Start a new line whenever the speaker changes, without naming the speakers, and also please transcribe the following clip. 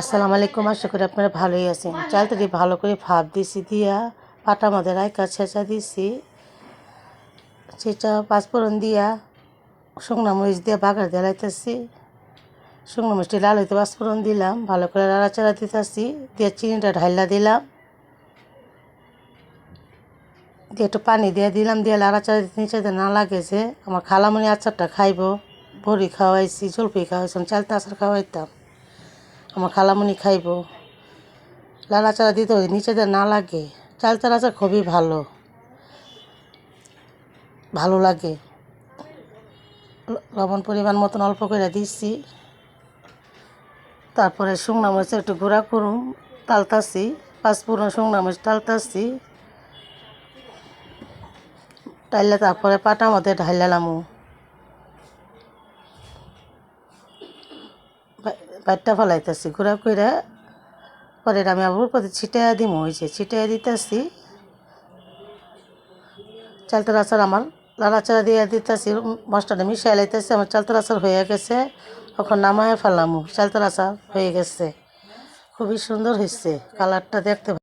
আসসালামু আলাইকুম। আশা করি আপনারা ভালোই আছেন। চালটাকে ভালো করে ভাপ দিছি, দিয়া পাটা মধ্যে রাইকা ছেঁচা দিছি, ছেঁচা পাঁচফোড়ন দিয়া শুকনো মরিচ দিয়ে বাগার দিয়ে লাইতেছি। শুকনো মরিচটি লাল হইতে পাঁচফোড়ন দিলাম, ভালো করে নাড়াচাড়া দিতেছি, দিয়ে চিনিটা ঢাইলা দিলাম, দিয়ে একটু পানি দিয়ে দিলাম, দিয়ে নাড়াচাড়া দিতে নিচে না লাগে যে আমার খালামণি আচারটা খাইব। বড়ি খাওয়াইছি, জলপাই খাওয়াইছিলাম, চালতা আচার খাওয়াইতাম, আমার খালামণি খাইব। নাড়াচাড়া দিতে হয় নিচেতে না লাগে। চালতার আচার খুবই ভালো লাগে। লবণ পরিমাণ মতন অল্প করে দিচ্ছি। তারপরে শুকনো মরিচের একটু গুঁড়া করুম তালতাছি, পাঁচফোড়ন শুকনো মরিচ তালতাছি, টাইলে তারপরে পাটার মধ্যে ঢাইলালামু, বাইটটা ফেলাইতেছি গুঁড়া করে। পরে আমি আবার উপরে ছিটাইয়া দিমু, হয়েছে ছিটাইয়া দিতেছি। চালতার আচার আমার নাড়াচাড়া দিয়ে দিতেছি, মশলাটা মিশিয়ে লাইতেছি। আমার চালতার আচার হয়ে গেছে, এখন নামায় ফেলামু। চালতার আচার হয়ে গেছে, খুবই সুন্দর হয়েছে, কালারটা দেখতে